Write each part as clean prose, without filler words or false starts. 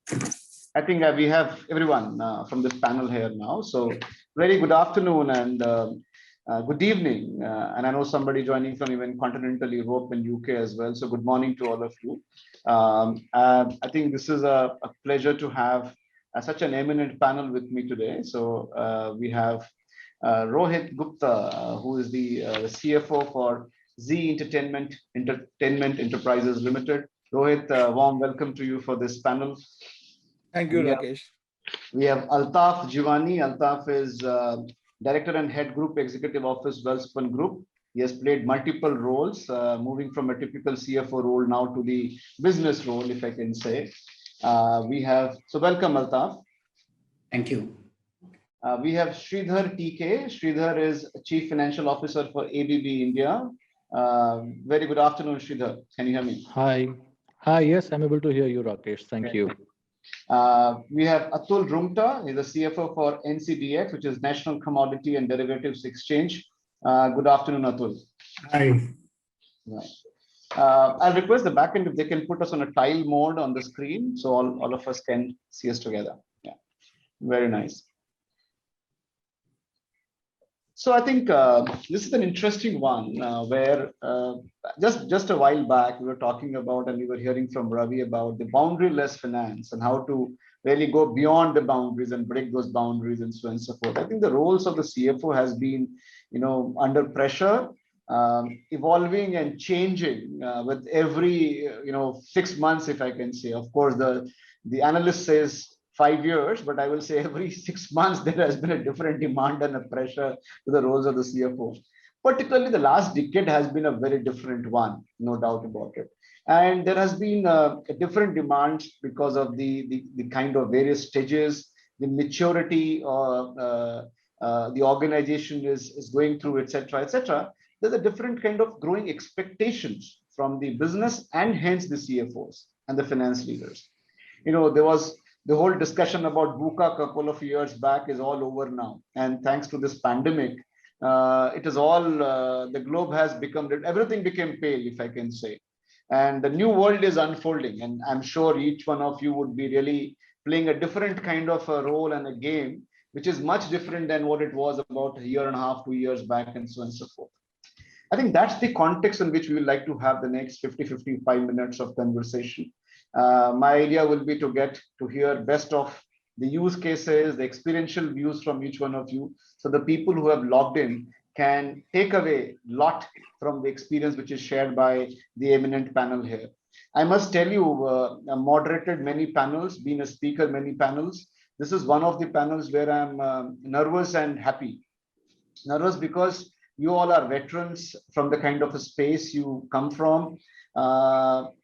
I think we have everyone from this panel here now. So very good afternoon and good evening. And I know somebody joining from even continental Europe and UK as well. So good morning to all of you. I think this is a pleasure to have such an eminent panel with me today. So we have Rohit Gupta, who is the CFO for Entertainment Enterprises Limited. Rohit, warm welcome to you for this panel. Thank you, Rakesh. We have Altaf Jiwani. Altaf is Director and Head Group Executive Office, Welspun Group. He has played multiple roles, moving from a typical CFO role now to the business role, if I can say. So welcome, Altaf. Thank you. We have Sridhar TK. Sridhar is Chief Financial Officer for ABB India. Very good afternoon, Sridhar. Can you hear me? Hi. Hi, yes, I'm able to hear you, Rakesh. Thank you. We have Atul Roongta, he's the CFO for NCDEX, which is National Commodity and Derivatives Exchange. Good afternoon, Atul. Hi. Right. I'll request the backend if they can put us on a tile mode on the screen so all of us can see us together. Yeah, very nice. So I think this is an interesting one where just a while back we were talking about and we were hearing from Ravi about the boundary-less finance and how to really go beyond the boundaries and break those boundaries and so on and so forth. I think the roles of the CFO has been, under pressure, evolving and changing with every 6 months, if I can say. Of course, the analyst says 5 years, but I will say every 6 months there has been a different demand and a pressure to the roles of the CFO. Particularly the last decade has been a very different one, no doubt about it. And there has been a different demands because of the kind of various stages, the maturity the organization is going through, etc., etc. There's a different kind of growing expectations from the business and hence the CFOs and the finance leaders. There was the whole discussion about VUCA a couple of years back is all over now. And thanks to this pandemic, it is all, the globe has become, everything became pale, if I can say. And the new world is unfolding. And I'm sure each one of you would be really playing a different kind of a role and a game, which is much different than what it was about a year and a half, 2 years back, and so on and so forth. I think that's the context in which we would like to have the next 55 minutes of conversation. My idea will be to get to hear best of the use cases, the experiential views from each one of you. So the people who have logged in can take away a lot from the experience which is shared by the eminent panel here. I must tell you, I moderated many panels, been a speaker, many panels. This is one of the panels where I'm nervous and happy. Nervous because you all are veterans from the kind of a space you come from.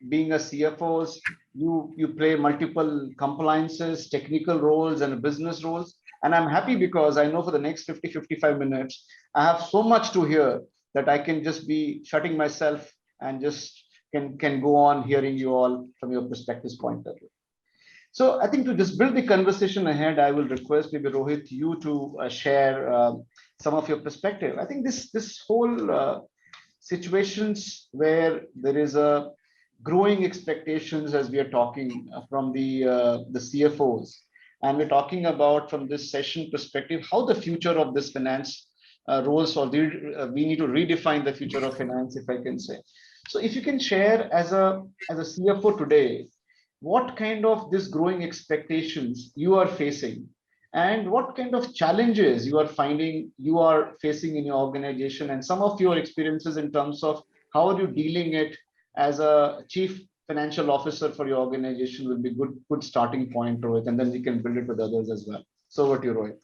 Being a CFOs, you play multiple compliances, technical roles and business roles. And I'm happy because I know for the next 55 minutes, I have so much to hear that I can just be shutting myself and just can go on hearing you all from your perspectives point of view. So I think to just build the conversation ahead, I will request maybe Rohit, you to share some of your perspective. I think this whole situations where there is a growing expectations as we are talking from the CFOs, and we're talking about from this session perspective how the future of this finance roles or we need to redefine the future of finance, if I can say. So if you can share as a CFO today, what kind of this growing expectations you are facing and what kind of challenges you are finding you are facing in your organization and some of your experiences in terms of how are you dealing it as a chief financial officer for your organization will be good starting point, Rohit, and then we can build it with others as well. So over to you, Rohit.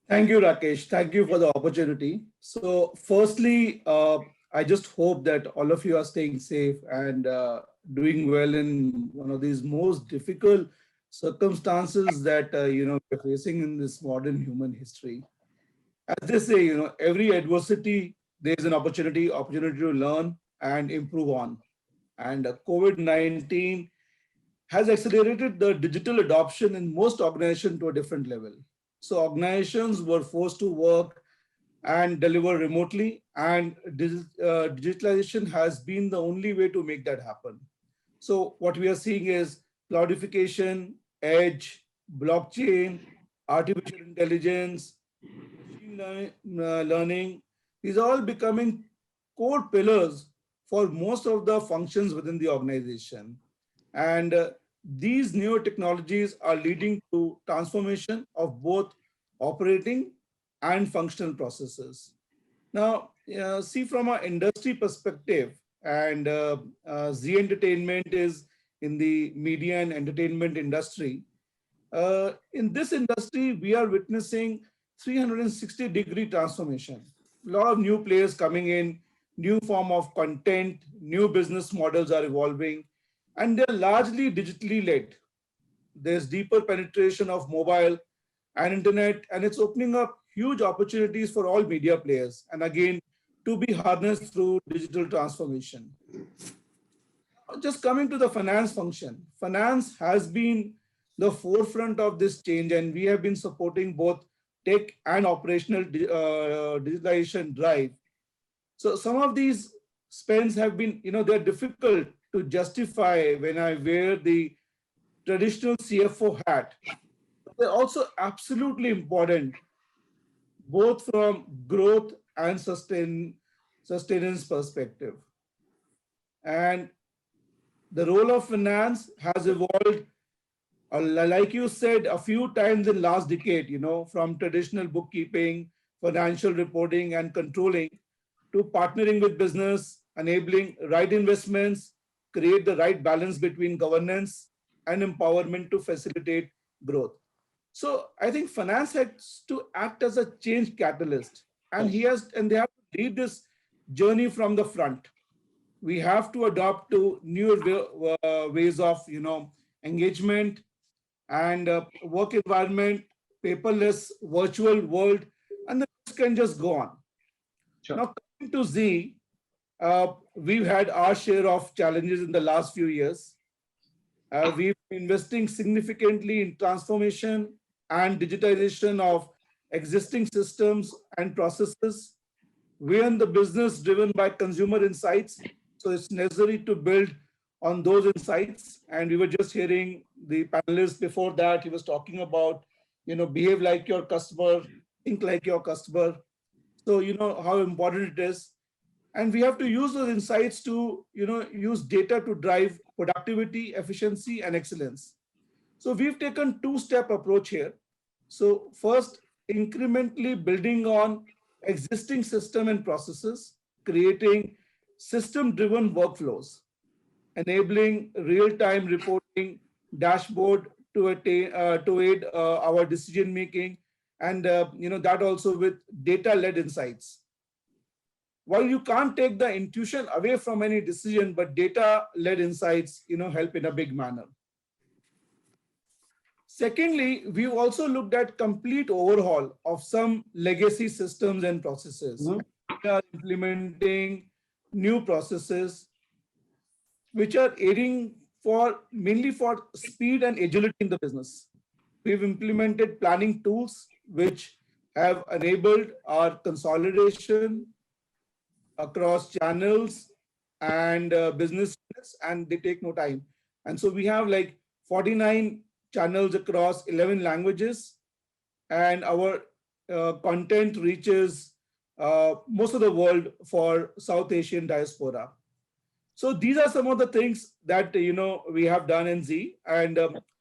Thank you, Rakesh. Thank you for the opportunity. So firstly, I just hope that all of you are staying safe and doing well in one of these most difficult circumstances that we're facing in this modern human history. As they say, every adversity there is an opportunity to learn and improve on. And COVID-19 has accelerated the digital adoption in most organizations to a different level. So organizations were forced to work and deliver remotely, and digitalization has been the only way to make that happen. So what we are seeing is cloudification, edge, blockchain, artificial intelligence, learning, these are all becoming core pillars for most of the functions within the organization. And these new technologies are leading to transformation of both operating and functional processes. Now, see from an industry perspective, and Z Entertainment is in the media and entertainment industry. In this industry, we are witnessing 360-degree transformation. A lot of new players coming in, new form of content, new business models are evolving, and they're largely digitally led. There's deeper penetration of mobile and internet, and it's opening up huge opportunities for all media players. And again, to be harnessed through digital transformation. Just coming to the finance function, finance has been the forefront of this change, and we have been supporting both tech and operational digitalization drive. So some of these spends have been, they're difficult to justify when I wear the traditional CFO hat. They're also absolutely important, both from growth and sustenance perspective. And the role of finance has evolved, like you said, a few times in last decade, from traditional bookkeeping, financial reporting and controlling to partnering with business, enabling right investments, create the right balance between governance and empowerment to facilitate growth. So I think finance has to act as a change catalyst, and they have to lead this journey from the front. We have to adopt to newer ways of engagement and work environment, paperless virtual world, and the list can just go on. Sure. Now coming to Z, we've had our share of challenges in the last few years. We've been investing significantly in transformation and digitization of existing systems and processes. We're in the business driven by consumer insights, so it's necessary to build on those insights. And we were just hearing the panelist before that, he was talking about, behave like your customer, think like your customer. So how important it is. And we have to use those insights to, use data to drive productivity, efficiency, and excellence. So we've taken two-step approach here. So first, incrementally building on existing system and processes, creating system-driven workflows, enabling real-time reporting dashboard to aid our decision-making, and that also with data-led insights. While you can't take the intuition away from any decision, but data-led insights, help in a big manner. Secondly, we've also looked at complete overhaul of some legacy systems and processes. We are implementing new processes which are aiding mainly for speed and agility in the business. We've implemented planning tools which have enabled our consolidation across channels and business units, and they take no time. And so we have like 49 channels across 11 languages, and our content reaches most of the world for South Asian diaspora. So these are some of the things that we have done in Z, and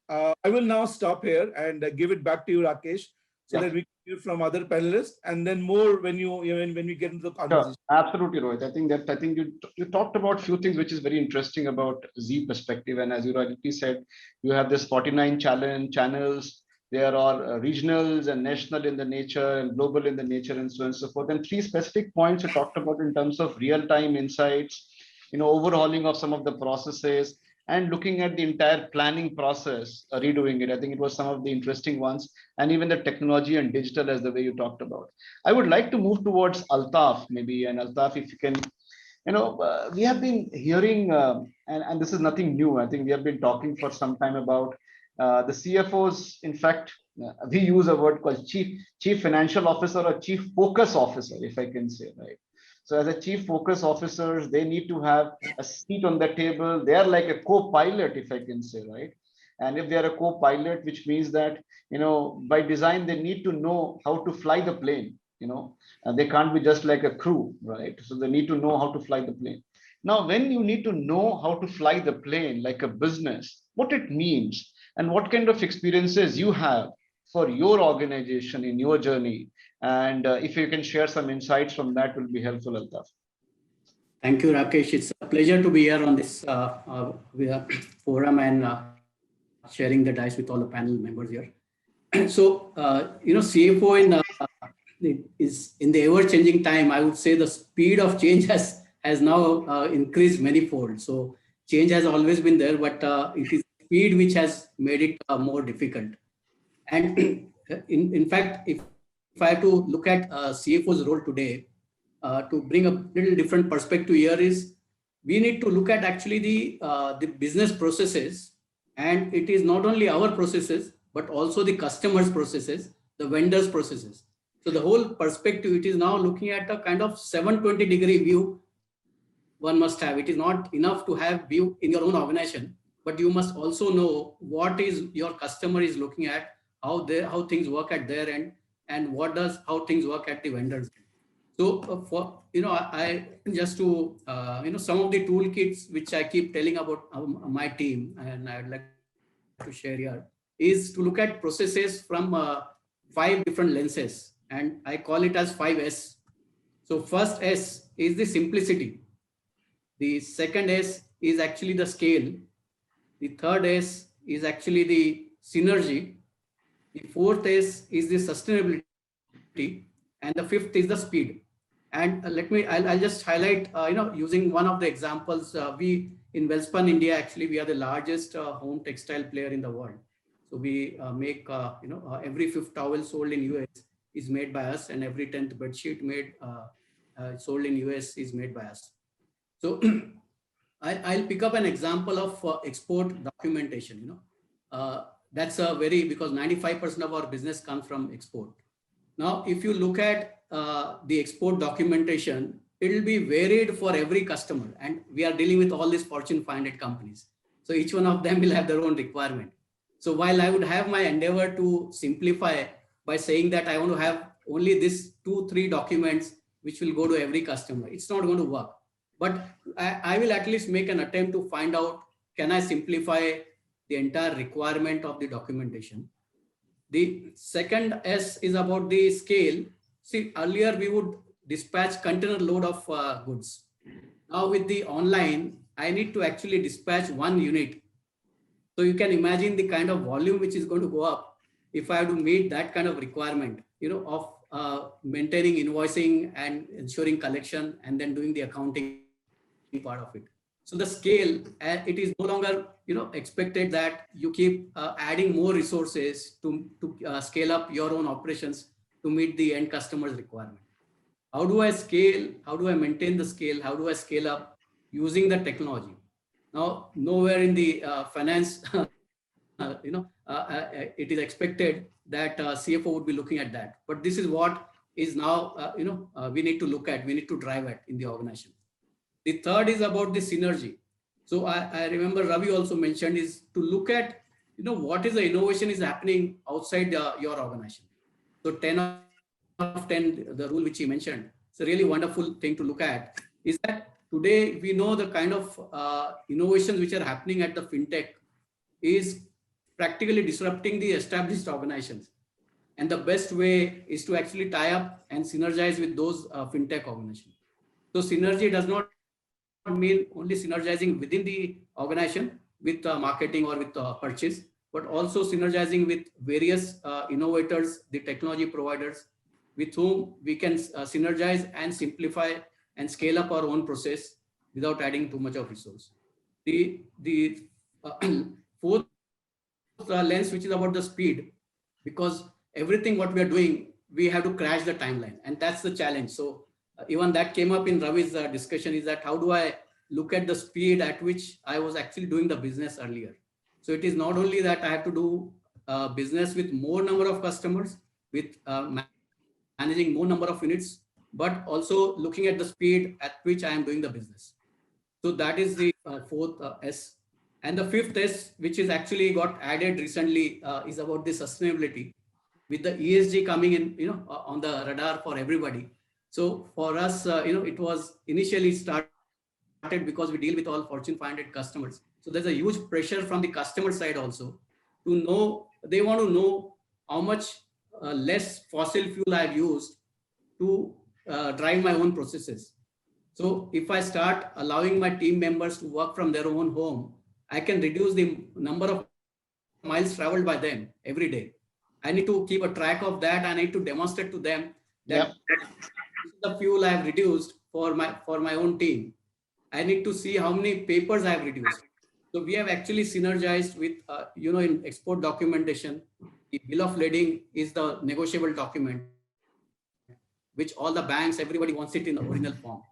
I will now stop here and give it back to you, Rakesh, so that we can hear from other panelists, and then more when we get into the conversation. Sure. Absolutely, Rohit. I think you talked about a few things which is very interesting about Z perspective, and as you rightly said, you have this 49 channels. There are regionals and national in the nature and global in the nature, and so on and so forth. And three specific points you talked about in terms of real-time insights, overhauling of some of the processes, and looking at the entire planning process, redoing it. I think it was some of the interesting ones, and even the technology and digital as the way you talked about. I would like to move towards Altaf maybe, and Altaf, if you can, we have been hearing, and this is nothing new. I think we have been talking for some time about the CFOs. In fact, we use a word called chief financial officer or chief focus officer, if I can say, right? So as a chief focus officers, they need to have a seat on the table. They are like a co-pilot, if I can say, right? And if they are a co-pilot, which means that, by design, they need to know how to fly the plane, and they can't be just like a crew, right? So they need to know how to fly the plane. Now, when you need to know how to fly the plane like a business, what it means and what kind of experiences you have for your organization in your journey, and if you can share some insights from that, will be helpful, Altaf. Thank you, Rakesh. It's a pleasure to be here on this forum and sharing the dice with all the panel members here. So, CFO is in the ever-changing time. I would say the speed of change has now increased manifold. So, change has always been there, but it is speed which has made it more difficult. And in fact, if I have to look at CFO's role today, to bring a little different perspective here is we need to look at actually the business processes, and it is not only our processes but also the customers' processes, the vendors' processes. So the whole perspective, it is now looking at a kind of 720-degree view one must have. It is not enough to have view in your own organization, but you must also know what is your customer is looking at, how things work at their end, and how things work at the vendors. So for I just to some of the toolkits which I keep telling about my team, and I'd like to share here, is to look at processes from 5 different lenses, and I call it as 5S. So first S is the simplicity. The second S is actually the scale. The third S is actually the synergy. The fourth S is the sustainability, and the fifth is the speed. And I'll just highlight, using one of the examples. We in Welspun India, actually, we are the largest home textile player in the world. So we make, every 5th towel sold in US is made by us, and every 10th bedsheet sold in US is made by us. So I'll pick up an example of export documentation. That's because 95% of our business comes from export. Now, if you look at the export documentation, it will be varied for every customer. And we are dealing with all these Fortune 500 companies. So each one of them will have their own requirement. So while I would have my endeavor to simplify by saying that I want to have only these 2-3 documents which will go to every customer, it's not going to work. But I will at least make an attempt to find out, can I simplify the entire requirement of the documentation? The second S is about the scale. See, earlier we would dispatch container load of goods. Now with the online, I need to actually dispatch 1 unit. So you can imagine the kind of volume which is going to go up if I have to meet that kind of requirement, of maintaining invoicing and ensuring collection and then doing the accounting part of it. So the scale, it is no longer, expected that you keep adding more resources to scale up your own operations to meet the end customer's requirement. How do I scale? How do I maintain the scale? How do I scale up using the technology? Now, nowhere in the finance, it is expected that CFO would be looking at that. But this is what is now, we need to look at, we need to drive at in the organization. The third is about the synergy. So I remember Ravi also mentioned is to look at, what is the innovation is happening outside your organization. So 10 of 10, the rule which he mentioned, it's a really wonderful thing to look at, is that today we know the kind of innovations which are happening at the fintech is practically disrupting the established organizations. And the best way is to actually tie up and synergize with those fintech organizations. So synergy does not mean only synergizing within the organization with marketing or with purchase, but also synergizing with various innovators, the technology providers, with whom we can synergize and simplify and scale up our own process without adding too much of resource. The fourth lens, which is about the speed, because everything what we are doing, we have to crash the timeline, and that's the challenge. So even that came up in Ravi's discussion, is that how do I look at the speed at which I was actually doing the business earlier? So it is not only that I have to do business with more number of customers, with managing more number of units, but also looking at the speed at which I am doing the business. So that is the fourth S. And the fifth S, which is actually got added recently, is about the sustainability, with the ESG coming in, on the radar for everybody. So for us, it was initially started because we deal with all Fortune 500 customers. So there's a huge pressure from the customer side also to know, they want to know how much less fossil fuel I've used to drive my own processes. So if I start allowing my team members to work from their own home, I can reduce the number of miles traveled by them every day. I need to keep a track of that. I need to demonstrate to them that this is the fuel I have reduced for my own team. I need to see how many papers I have reduced. So we have actually synergized with, in export documentation, the bill of lading is the negotiable document, which all the banks, everybody wants it in the original form.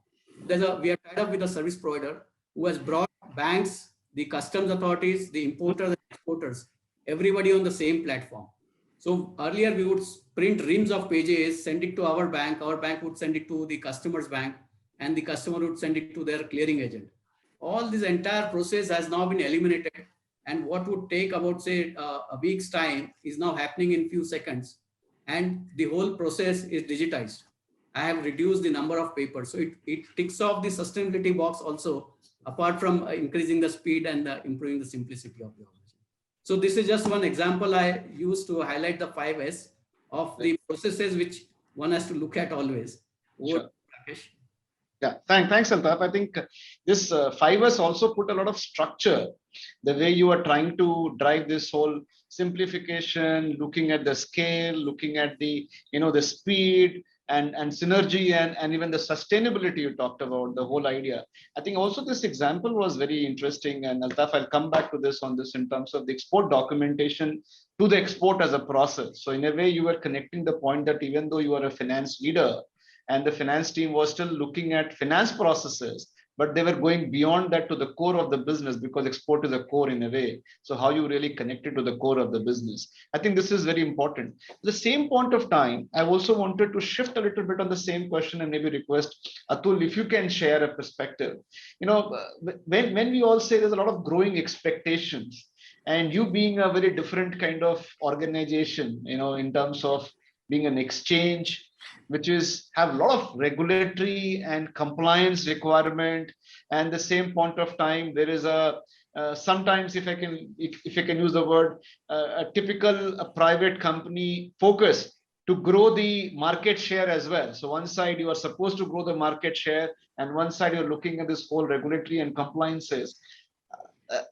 We are tied up with a service provider who has brought banks, the customs authorities, the importers and exporters, everybody on the same platform. So earlier we would print reams of pages, send it to our bank would send it to the customer's bank, and the customer would send it to their clearing agent. All this entire process has now been eliminated, and what would take about, say, a week's time is now happening in few seconds, and the whole process is digitized. I have reduced the number of papers. So it ticks off the sustainability box also, apart from increasing the speed and improving the simplicity of the organization. So this is just one example I used to highlight the 5S of the processes which one has to look at always. Sure. Yeah, thanks, Altaf. I think this 5S also put a lot of structure. The way you are trying to drive this whole simplification, looking at the scale, looking at the the speed and synergy and even the sustainability you talked about, the whole idea. I think also this example was very interesting. And Altaf, I'll come back to this on this in terms of the export documentation to the export as a process. So in a way, you are connecting the point that even though you are a finance leader, and the finance team was still looking at finance processes, but they were going beyond that to the core of the business, because export is a core in a way. So how you really connect it to the core of the business. I think this is very important. At the same point of time, I also wanted to shift a little bit on the same question and maybe request Atul, if you can share a perspective. When we all say there's a lot of growing expectations, and you being a very different kind of organization, in terms of being an exchange, which is have a lot of regulatory and compliance requirement, and the same point of time there is a sometimes, if I can use the word, a typical private company focus to grow the market share as well. So one side you are supposed to grow the market share, and one side you're looking at this whole regulatory and compliances.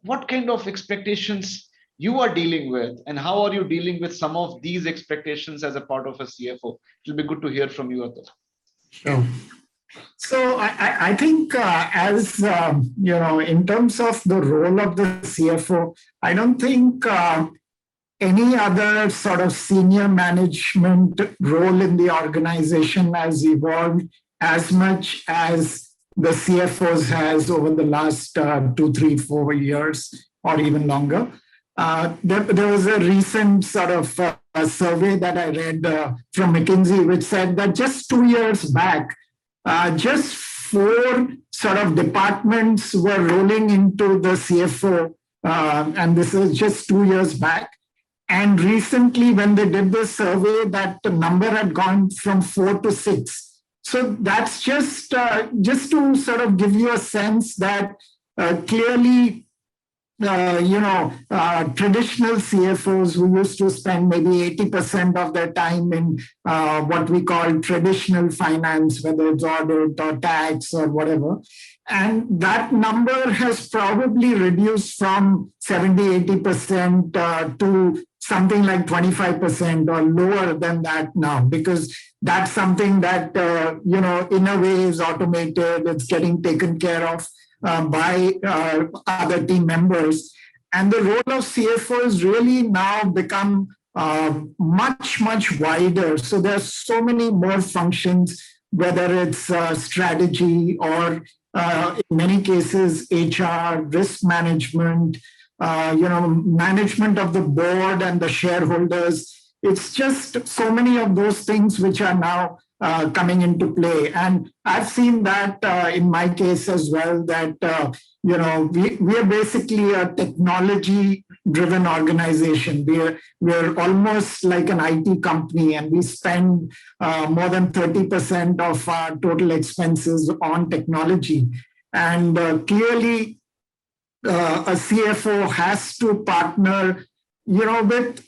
What kind of expectations you are dealing with, and how are you dealing with some of these expectations as a part of a CFO? It'll be good to hear from you, Atul. Sure. So I think as in terms of the role of the CFO, I don't think any other sort of senior management role in the organization has evolved as much as the CFOs has over the last 2, 3, 4 years or even longer. There was a recent sort of a survey that I read from McKinsey, which said that just 2 years back, just 4 sort of departments were rolling into the CFO, and this is just 2 years back. And recently, when they did the survey, that number had gone from 4 to 6. So that's just to sort of give you a sense that clearly, traditional CFOs who used to spend maybe 80% of their time in what we call traditional finance, whether it's audit or tax or whatever. And that number has probably reduced from 70-80% to something like 25% or lower than that now, because that's something that, in a way is automated, it's getting taken care of by other team members. And the role of CFO has really now become much, much wider. So there's so many more functions, whether it's strategy or in many cases, HR, risk management, management of the board and the shareholders. It's just so many of those things which are now coming into play. And I've seen that in my case as well, that, we are basically a technology-driven organization. We're almost like an IT company, and we spend more than 30% of our total expenses on technology. And clearly, a CFO has to partner, with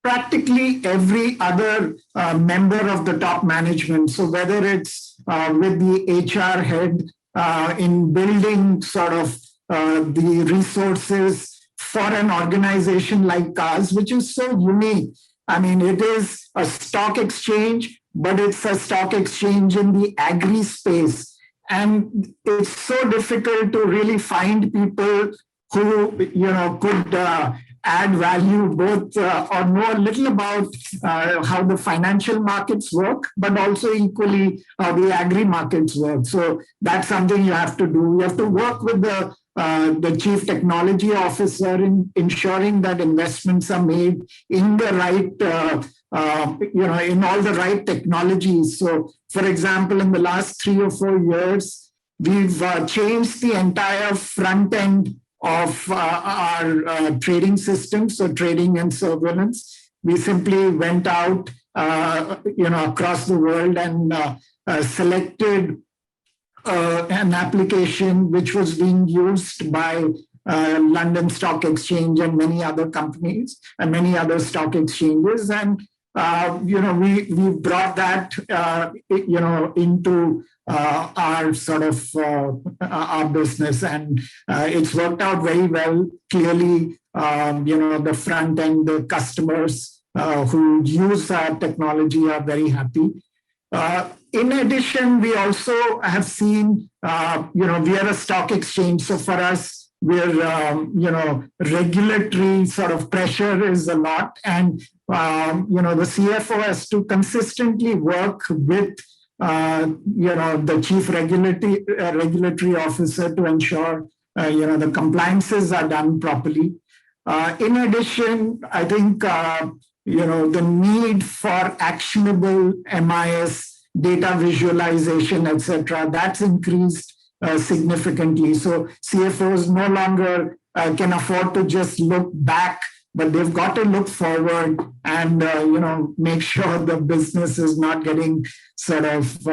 practically every other member of the top management. So whether it's with the HR head in building sort of the resources for an organization like ours, which is so unique. I mean, it is a stock exchange, but it's a stock exchange in the agri space. And it's so difficult to really find people who, could add value, both or know a little about how the financial markets work, but also equally how the agri markets work. So that's something you have to do. You have to work with the chief technology officer in ensuring that investments are made in the right, in all the right technologies. So, for example, in the last 3 or 4 years, we've changed the entire front end of our trading system, so trading and surveillance. We simply went out, across the world and selected an application which was being used by London Stock Exchange and many other companies and many other stock exchanges. And, we brought that, into our sort of our business, and it's worked out very well. Clearly, the front end, the customers who use our technology are very happy. In addition, we also have seen, we are a stock exchange. So for us, we're, regulatory sort of pressure is a lot. And, the CFO has to consistently work with, the chief regulatory officer to ensure, the compliances are done properly. In addition, I think, the need for actionable MIS data visualization, etc., that's increased significantly. So CFOs no longer can afford to just look back, but they've got to look forward and make sure the business is not getting sort of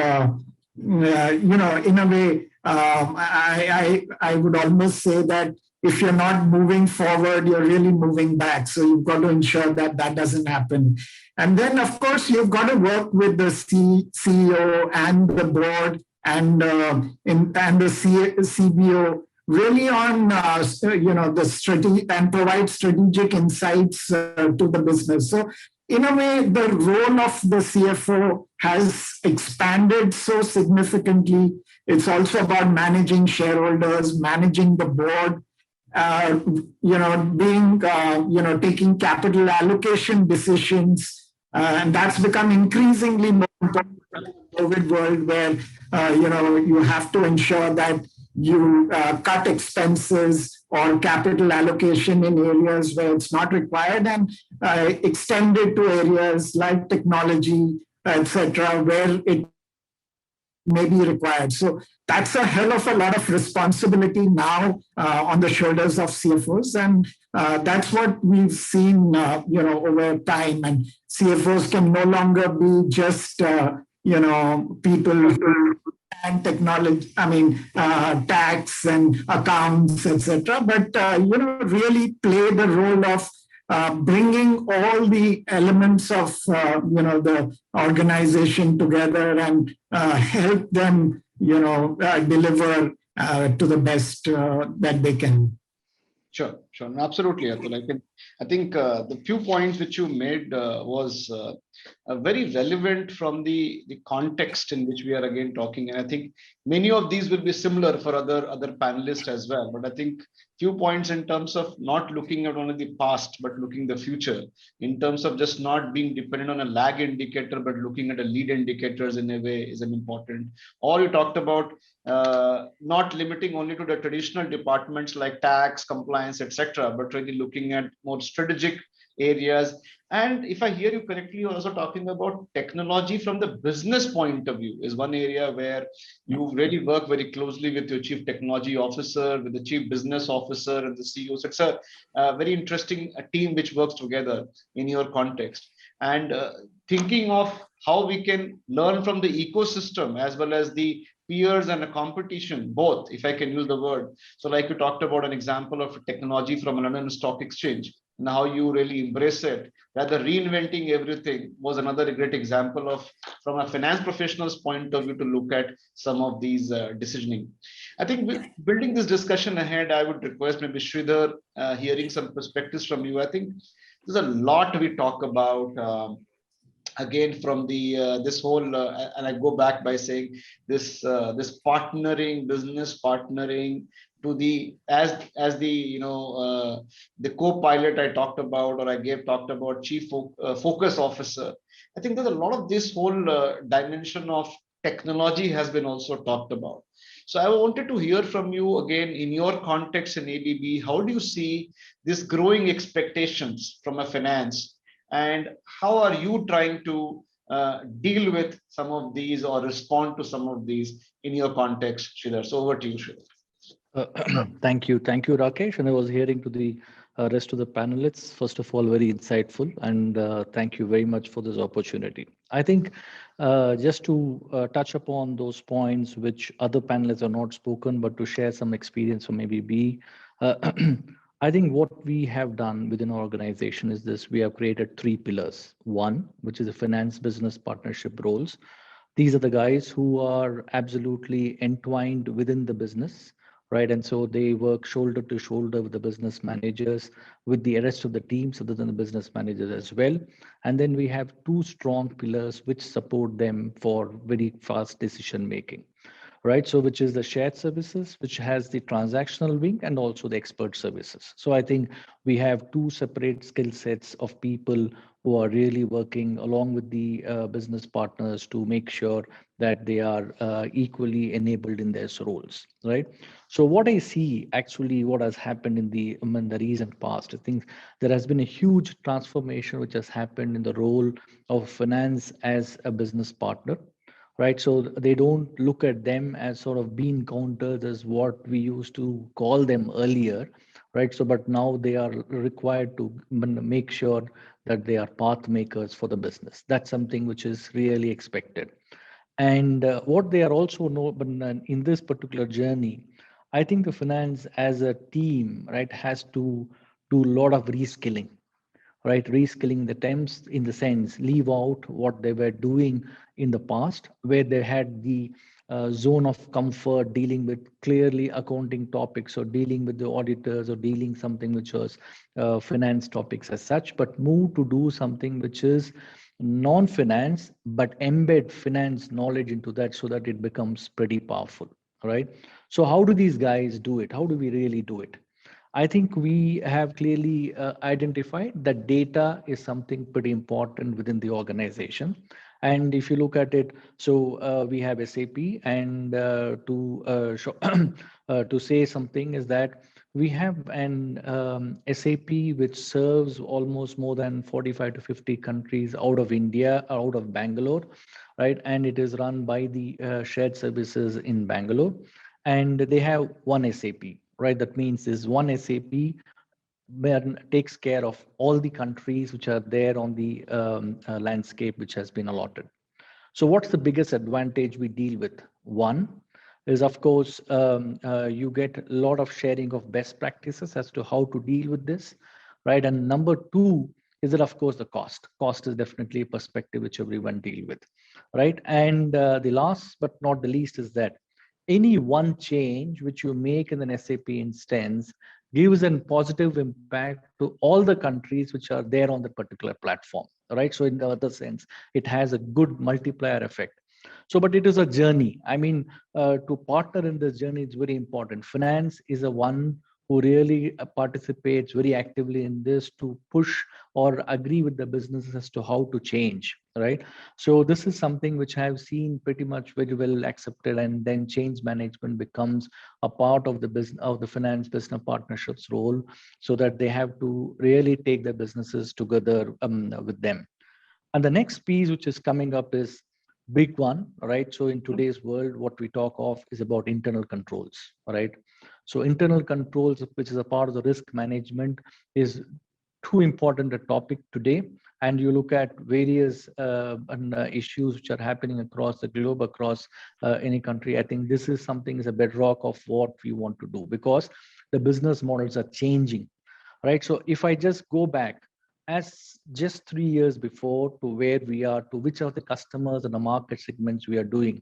in a way. I would almost say that if you're not moving forward, you're really moving back. So you've got to ensure that that doesn't happen. And then, of course, you've got to work with the CEO and the board and the CBO really on the strategy and provide strategic insights to the business. So in a way, the role of the CFO has expanded so significantly. It's also about managing shareholders, managing the board, taking capital allocation decisions. And that's become increasingly more important in the COVID world, where, you have to ensure that you cut expenses or capital allocation in areas where it's not required and extend it to areas like technology, etc., where it may be required. So that's a hell of a lot of responsibility now on the shoulders of CFOs. And that's what we've seen, over time. And CFOs can no longer be just, people who and technology, tax and accounts, etc., but, really play the role of bringing all the elements of, the organization together and help them, deliver to the best that they can. Sure. Absolutely, Atul. I think the few points which you made was very relevant from the context in which we are again talking. And I think many of these will be similar for other panelists as well. But I think few points in terms of not looking at only the past, but looking the future, in terms of just not being dependent on a lag indicator, but looking at a lead indicators in a way is an important. Or you talked about not limiting only to the traditional departments like tax, compliance, etc., but really looking at more strategic areas. And if I hear you correctly, you're also talking about technology from the business point of view is one area where you really work very closely with your chief technology officer, with the chief business officer and the CEOs. It's a very interesting team which works together in your context. And thinking of how we can learn from the ecosystem as well as the peers and a competition, both, if I can use the word. So like you talked about an example of technology from a London Stock Exchange and how you really embrace it, rather reinventing everything was another great example of from a finance professional's point of view to look at some of these decisioning. I think building this discussion ahead, I would request maybe Sridhar, hearing some perspectives from you. I think there's a lot we talk about. Again from the this whole and I go back by saying this partnering, business partnering to the as the the co-pilot I talked about, or I gave talked about chief focus officer. I think there's a lot of this whole dimension of technology has been also talked about. So I wanted to hear from you again in your context in ABB. How do you see this growing expectations from a finance, and how are you trying to deal with some of these or respond to some of these in your context, Sridhar? So over to you, Sridhar. Thank you, Rakesh. And I was hearing to the rest of the panelists. First of all, very insightful, and thank you very much for this opportunity. I think just to touch upon those points which other panelists have not spoken, but to share some experience from ABB. I think what we have done within our organization is this: we have created 3 pillars. One, which is the finance business partnership roles. These are the guys who are absolutely entwined within the business, right? And so they work shoulder to shoulder with the business managers, with the rest of the teams other than the business managers as well. And then we have 2 strong pillars which support them for very fast decision making, right? So which is the shared services, which has the transactional wing and also the expert services. So I think we have 2 separate skill sets of people who are really working along with the business partners to make sure that they are equally enabled in their roles, right? So what I see actually what has happened in the recent past, I think there has been a huge transformation which has happened in the role of finance as a business partner, right? So they don't look at them as sort of bean counters as what we used to call them earlier, right? So, but now they are required to make sure that they are path makers for the business. That's something which is really expected. And what they are also know, but in this particular journey, I think the finance as a team, right, has to do a lot of reskilling, right? Reskilling the temps in the sense, leave out what they were doing in the past, where they had the zone of comfort dealing with clearly accounting topics or dealing with the auditors or dealing something which was finance topics as such, but move to do something which is non-finance, but embed finance knowledge into that so that it becomes pretty powerful, right? So how do these guys do it? How do we really do it? I think we have clearly identified that data is something pretty important within the organization. And if you look at it, so we have SAP, and to say something is that we have an SAP which serves almost more than 45 to 50 countries out of India, out of Bangalore, right? And it is run by the shared services in Bangalore, and they have one SAP, right? That means is one SAP takes care of all the countries which are there on the landscape which has been allotted. So what's the biggest advantage we deal with? One is, of course, you get a lot of sharing of best practices as to how to deal with this, right? And number 2 is that, of course, the cost. Cost is definitely a perspective which everyone deal with, right? And the last but not the least is that any one change which you make in an SAP instance gives a positive impact to all the countries which are there on the particular platform, right? So in the other sense, it has a good multiplier effect. So, but it is a journey. I mean, to partner in this journey is very important. Finance is a one who really participates very actively in this to push or agree with the businesses as to how to change, right? So this is something which I've seen pretty much very well accepted, and then change management becomes a part of the business, of the finance business partnerships role, so that they have to really take their businesses together with them. And the next piece which is coming up is big one, right? So in today's world, what we talk of is about internal controls, right? So internal controls, which is a part of the risk management, is too important a topic today. And you look at various issues which are happening across the globe, across any country. I think this is something is a bedrock of what we want to do, because the business models are changing, right? So if I just go back as just 3 years before to where we are, to which of the customers and the market segments we are doing,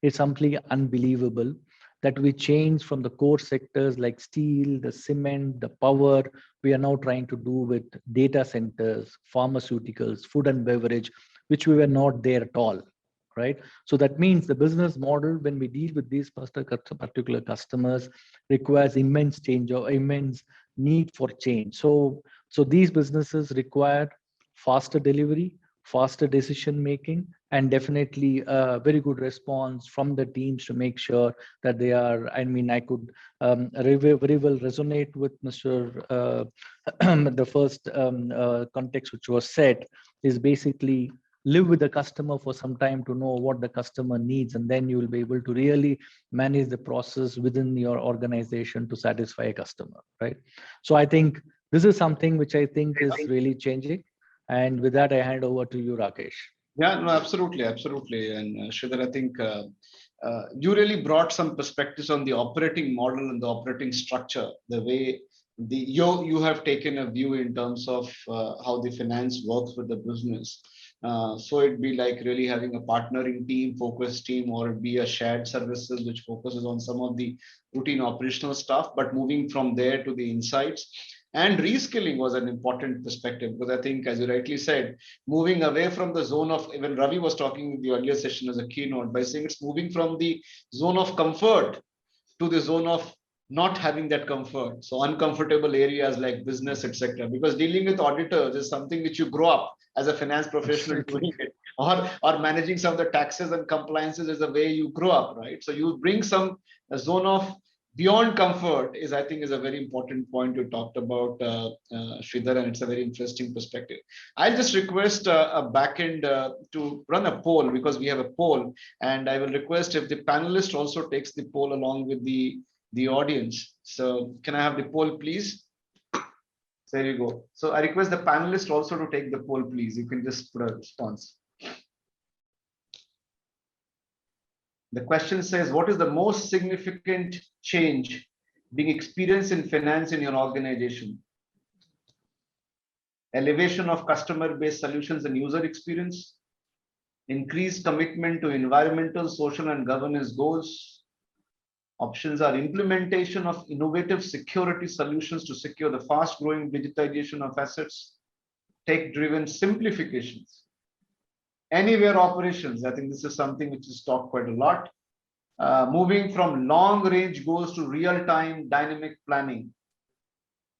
it's simply unbelievable that we change from the core sectors like steel, the cement, the power. We are now trying to do with data centers, pharmaceuticals, food and beverage, which we were not there at all, right? So that means the business model, when we deal with these particular customers, requires immense change or immense need for change. So these businesses require faster delivery, faster decision making, and definitely a very good response from the teams to make sure that they are, I mean, I could very well resonate with Mr. The first context which was said is basically live with the customer for some time to know what the customer needs, and then you will be able to really manage the process within your organization to satisfy a customer, right? So I think this is something which I think is really changing. And with that, I hand over to you, Rakesh. Yeah, no, absolutely, absolutely. And Sridhar, I think you really brought some perspectives on the operating model and the operating structure, the way you have taken a view in terms of how the finance works with the business. So it'd be like really having a partnering team, focused team, or it'd be a shared services which focuses on some of the routine operational stuff, but moving from there to the insights. And reskilling was an important perspective, because I think, as you rightly said, moving away from the zone of, even Ravi was talking in the earlier session as a keynote by saying it's moving from the zone of comfort to the zone of not having that comfort. So uncomfortable areas like business, etc. Because dealing with auditors is something which you grow up as a finance professional doing it, or managing some of the taxes and compliances is the way you grow up, right? So you bring some a zone of beyond comfort is, I think, is a very important point you talked about, Sridhar, and it's a very interesting perspective. I'll just request a backend to run a poll, because we have a poll, and I will request if the panelist also takes the poll along with the audience. So can I have the poll, please? There you go. So I request the panelist also to take the poll, please. You can just put a response. The question says, what is the most significant change being experienced in finance in your organization? Elevation of customer-based solutions and user experience, increased commitment to environmental, social, and governance goals. Options are implementation of innovative security solutions to secure the fast-growing digitization of assets, tech-driven simplifications. Anywhere operations, I think this is something which is talked quite a lot. Moving from long-range goals to real-time dynamic planning,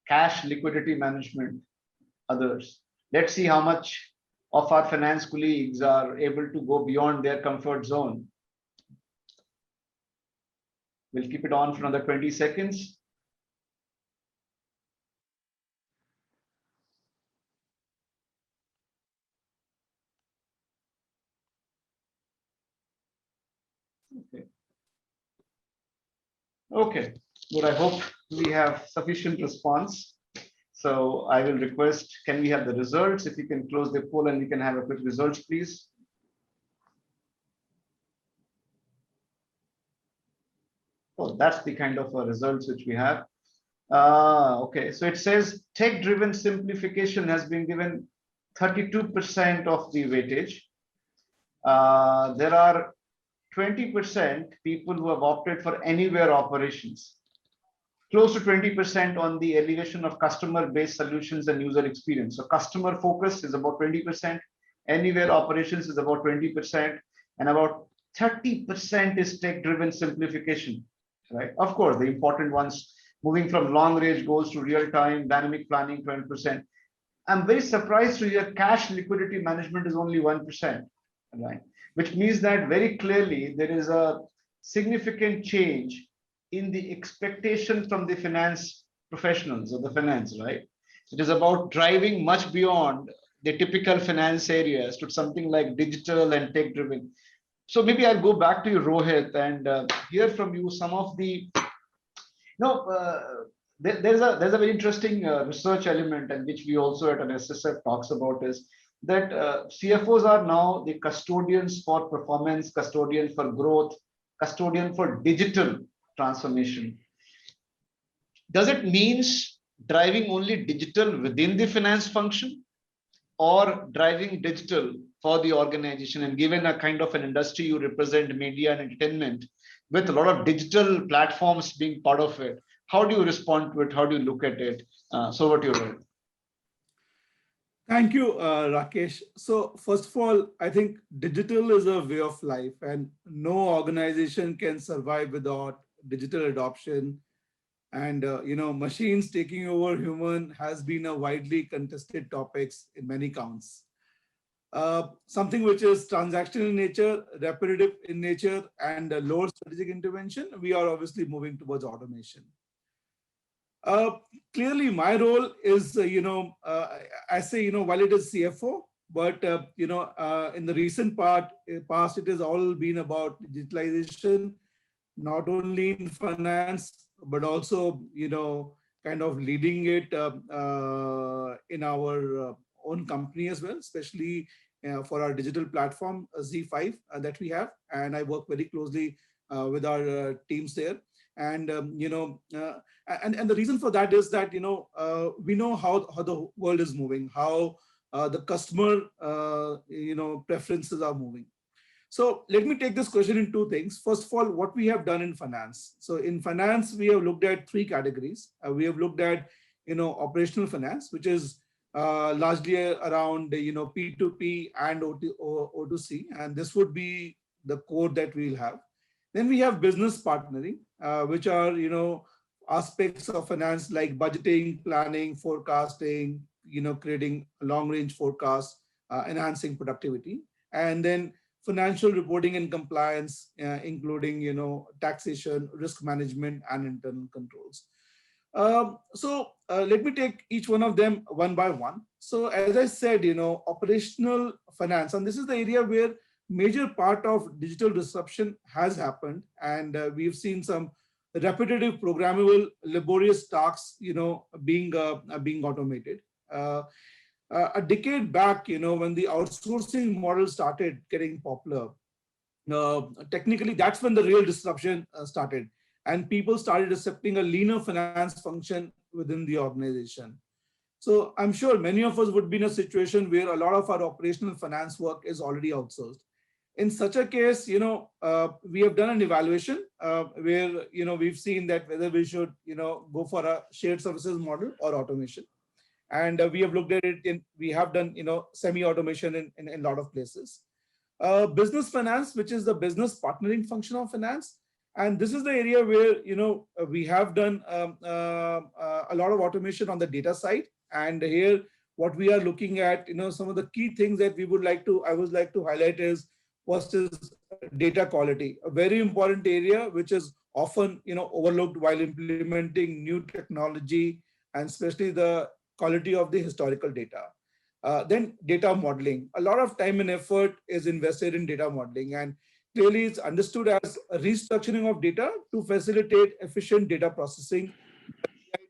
cash liquidity management, others. Let's see how much of our finance colleagues are able to go beyond their comfort zone. We'll keep it on for another 20 seconds. Okay. Okay, good. I hope we have sufficient response. So I will request, can we have the results? If you can close the poll and we can have a quick results, please. Oh, that's the kind of results which we have. Okay, so it says tech-driven simplification has been given 32% of the weightage. There are 20% people who have opted for anywhere operations, close to 20% on the elevation of customer-based solutions and user experience. So customer focus is about 20%, anywhere operations is about 20%, and about 30% is tech-driven simplification, right? Of course, the important ones, moving from long-range goals to real-time dynamic planning, 20%. I'm very surprised to hear cash liquidity management is only 1%, right? Which means that very clearly there is a significant change in the expectation from the finance professionals or the finance, right? It is about driving much beyond the typical finance areas to something like digital and tech driven. So maybe I'll go back to you, Rohit, and hear from you some of the no, there's a very interesting research element, and which we also at an SSF talks about is that CFOs are now the custodians for performance, custodian for growth, custodian for digital transformation. Does it means driving only digital within the finance function, or driving digital for the organization? And given a kind of an industry you represent, media and entertainment, with a lot of digital platforms being part of it, how do you respond to it? How do you look at it? So what you wrote. Thank you, Rakesh. So first of all, I think digital is a way of life, and no organization can survive without digital adoption. And machines taking over human has been a widely contested topics in many counts. Something which is transactional in nature, repetitive in nature, and lower strategic intervention, we are obviously moving towards automation. Clearly, my role is, I say, while it is CFO, but, in the recent past, it has all been about digitalization, not only in finance, but also, kind of leading it in our own company as well, especially for our digital platform, Z5, that we have. And I work very closely with our teams there. And, and the reason for that is that, we know how the world is moving, how the customer, preferences are moving. So let me take this question in two things. First of all, what we have done in finance. So in finance, we have looked at three categories. We have looked at, operational finance, which is largely around, P2P and O2C. And this would be the core that we'll have. Then we have business partnering, which are, aspects of finance like budgeting, planning, forecasting, creating long-range forecasts, enhancing productivity. And then financial reporting and compliance, including, taxation, risk management, and internal controls. So let me take each one of them one by one. So as I said, operational finance, and this is the area where major part of digital disruption has happened, and we've seen some repetitive, programmable, laborious tasks, being automated. A decade back, when the outsourcing model started getting popular, technically that's when the real disruption started, and people started accepting a leaner finance function within the organization. So I'm sure many of us would be in a situation where a lot of our operational finance work is already outsourced. In such a case, we have done an evaluation where, we've seen that whether we should, go for a shared services model or automation. And we have looked at it we have done, semi-automation in a lot of places. Business finance, which is the business partnering function of finance. And this is the area where, we have done a lot of automation on the data side. And here, what we are looking at, some of the key things that I would like to highlight is, first is data quality, a very important area, which is often, overlooked while implementing new technology, and especially the quality of the historical data. Then data modeling. A lot of time and effort is invested in data modeling, and clearly it's understood as a restructuring of data to facilitate efficient data processing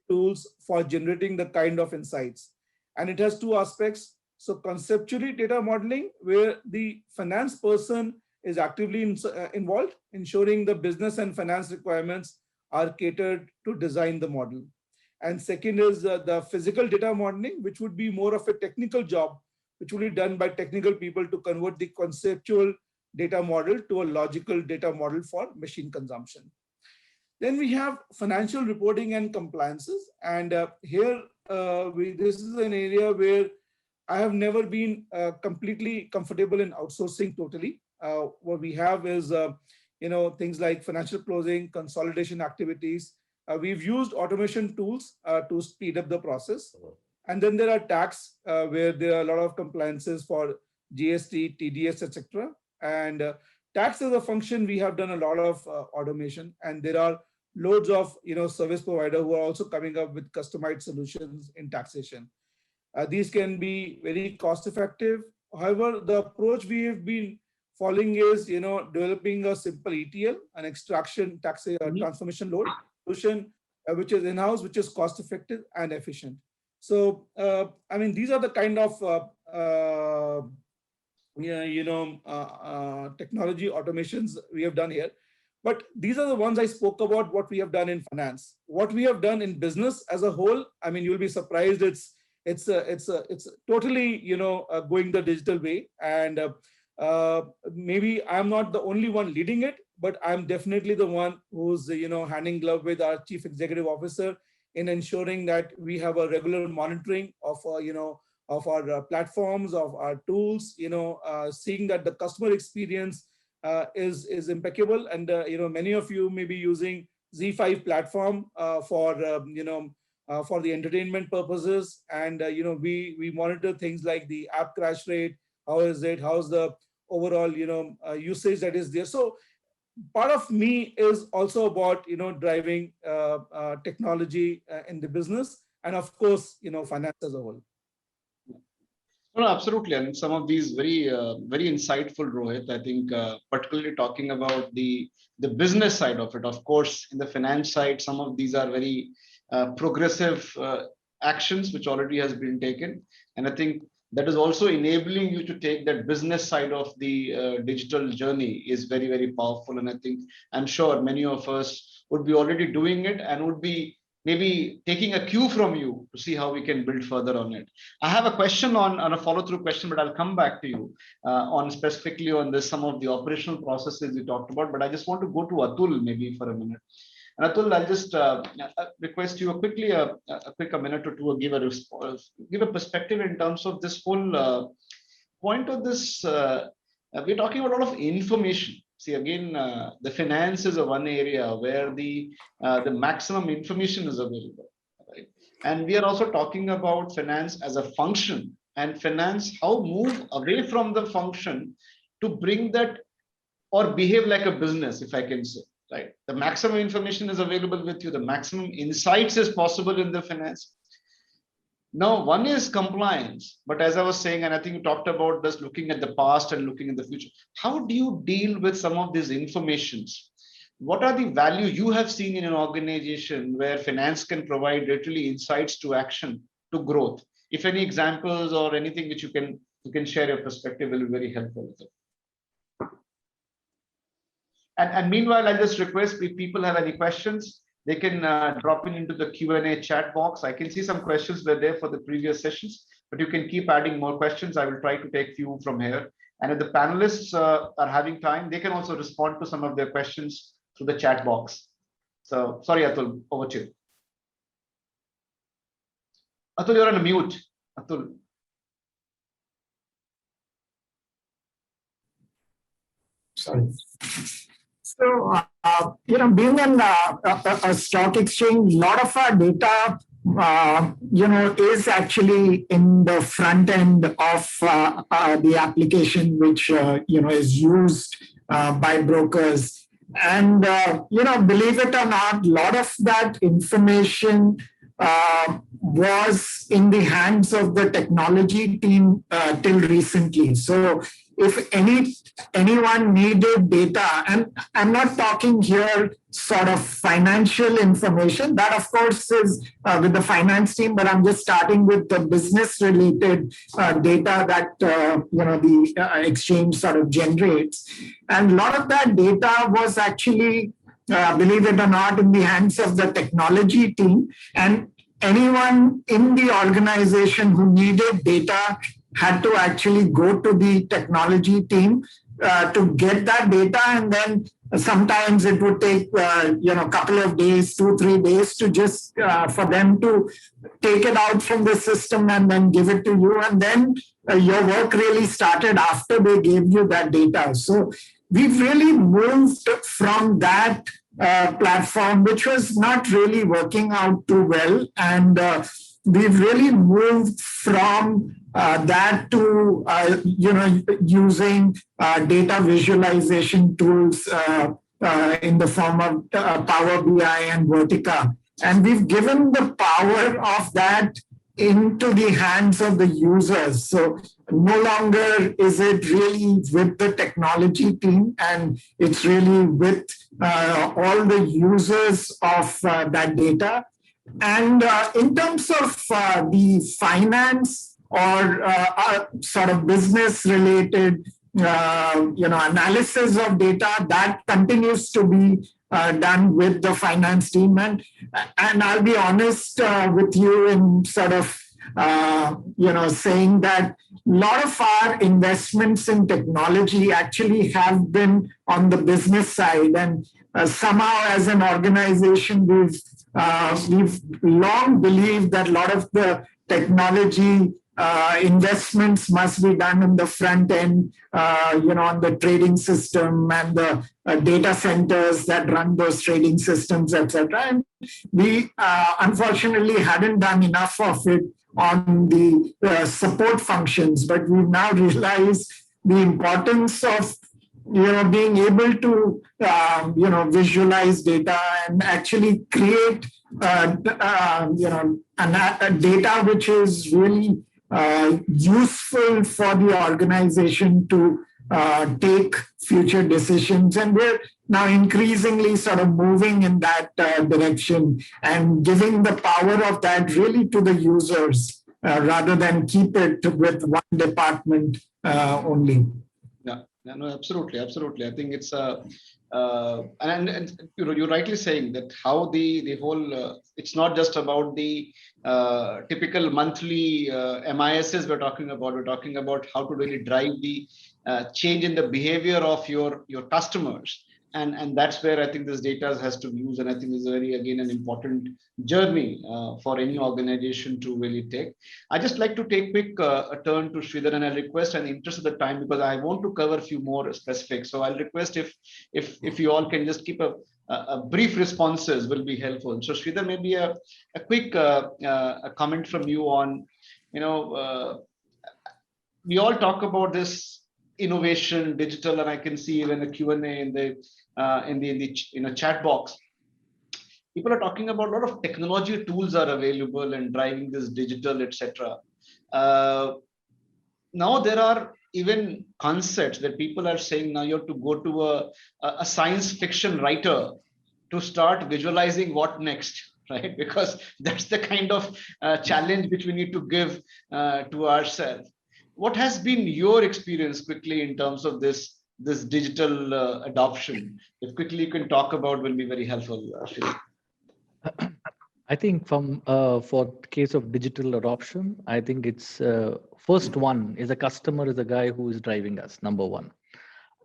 tools for generating the kind of insights. And it has two aspects. So conceptually data modeling, where the finance person is actively involved, ensuring the business and finance requirements are catered to design the model. And second is the physical data modeling, which would be more of a technical job, which will be done by technical people to convert the conceptual data model to a logical data model for machine consumption. Then we have financial reporting and compliances. And here, this is an area where I have never been completely comfortable in outsourcing totally. What we have is, things like financial closing, consolidation activities. We've used automation tools to speed up the process. And then there are tax, where there are a lot of compliances for GST, TDS, etc. And tax as a function, we have done a lot of automation, and there are loads of service providers who are also coming up with customized solutions in taxation. These can be very cost effective. However, the approach we have been following is developing a simple ETL, an extraction tax transformation load solution, which is in-house, which is cost effective and efficient. So I mean, these are the kind of technology automations we have done here. But these are the ones I spoke about, what we have done in finance. What we have done in business as a whole, I mean, you'll be surprised. It's totally going the digital way. And maybe I'm not the only one leading it, but I'm definitely the one who's handing glove with our chief executive officer in ensuring that we have a regular monitoring of of our platforms, of our tools, seeing that the customer experience is impeccable. And many of you may be using Z5 platform for the entertainment purposes, and we monitor things like the app crash rate. How is it? How's the overall usage that is there? So part of me is also about driving technology in the business, and of course finance as a whole. No, absolutely. And some of these very insightful, Rohit. I think particularly talking about the business side of it. Of course, in the finance side, some of these are very progressive actions which already has been taken, and I think that is also enabling you to take that business side of the digital journey is very powerful. And I think I'm sure many of us would be already doing it and would be maybe taking a cue from you to see how we can build further on it. I have a question on a follow-through question, but I'll come back to you on specifically on this, some of the operational processes you talked about. But I just want to go to Atul maybe for a minute. And Atul, I'll just request you quickly a minute or two, give a perspective in terms of this whole point of this. We're talking about a lot of information. See, again, the finance is one area where the maximum information is available, right? And we are also talking about finance as a function, and finance, how move away from the function to bring that or behave like a business, if I can say, right? The maximum information is available with you, the maximum insights is possible in the finance. Now, one is compliance, but as I was saying, and I think you talked about this, looking at the past and looking at the future. How do you deal with some of these informations? What are the value you have seen in an organization where finance can provide literally insights to action, to growth? If any examples or anything which you can share your perspective will be very helpful with it. And meanwhile, I just request if people have any questions, they can drop into the Q&A chat box. I can see some questions were there for the previous sessions, but you can keep adding more questions. I will try to take few from here. And if the panelists are having time, they can also respond to some of their questions through the chat box. So sorry, Atul, over to you. Atul, you're on mute. Atul. Sorry. So, being in a stock exchange, a lot of our data, is actually in the front end of the application, which, is used by brokers. And, believe it or not, a lot of that information was in the hands of the technology team till recently. So if anyone needed data, and I'm not talking here sort of financial information, that of course is with the finance team, but I'm just starting with the business related data that the exchange sort of generates. And a lot of that data was actually, believe it or not, in the hands of the technology team. And anyone in the organization who needed data had to actually go to the technology team to get that data, and then sometimes it would take a couple of days, 2-3 days to just for them to take it out from the system and then give it to you, and then your work really started after they gave you that data. So we've really moved from that platform, which was not really working out too well, and we've really moved from that to using data visualization tools in the form of Power BI and Vertica. And we've given the power of that into the hands of the users. So no longer is it really with the technology team, and it's really with all the users of that data. And in terms of the finance or sort of business related analysis of data, that continues to be done with the finance team. And I'll be honest with you in sort of saying that a lot of our investments in technology actually have been on the business side, and somehow as an organization we've long believed that a lot of the technology investments must be done in the front end, on the trading system and the data centers that run those trading systems, etc. And we unfortunately hadn't done enough of it on the support functions, but we've now realized the importance of being able to visualize data and actually create data which is really useful for the organization to take future decisions. And we're now increasingly sort of moving in that direction and giving the power of that really to the users rather than keep it with one department only. Yeah, no, absolutely. I think it's and you're rightly saying that how the whole it's not just about the typical monthly MISs we're talking about. We're talking about how to really drive the change in the behavior of your customers. And that's where I think this data has to be used. And I think this is very, again, an important journey for any organization to really take. I just like to take quick a turn to Sridhar, and I request, in the interest of the time, because I want to cover a few more specifics. So I'll request if you all can just keep a brief responses will be helpful. So Sridhar, maybe a quick a comment from you on, we all talk about this innovation, digital, and I can see even a Q&A in the chat box. People are talking about a lot of technology tools are available and driving this digital, etc. Now there are even concepts that people are saying now you have to go to a science fiction writer to start visualizing what next, right? Because that's the kind of challenge which we need to give to ourselves. What has been your experience quickly in terms of this digital adoption? If quickly you can talk about, will be very helpful. I think for case of digital adoption, I think it's first one is a customer is a guy who is driving us, number one.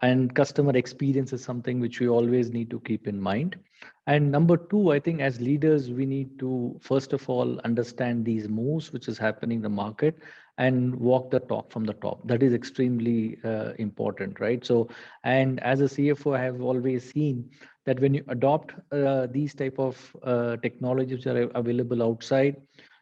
And customer experience is something which we always need to keep in mind. And number two, I think as leaders, we need to, first of all, understand these moves which is happening in the market and walk the talk from the top. That is extremely important, right? So, and as a CFO, I have always seen that when you adopt these type of technologies which are available outside,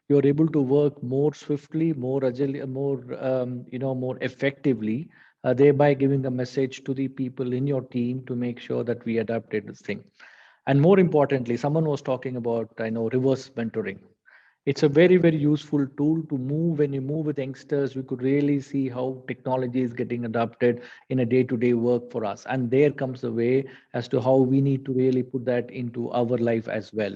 you're able to work more swiftly, more agile, more effectively, thereby giving a message to the people in your team to make sure that we adapted this thing. And more importantly, someone was talking about, reverse mentoring. It's a very, very useful tool to move. When you move with youngsters, we could really see how technology is getting adopted in a day-to-day work for us. And there comes the way as to how we need to really put that into our life as well,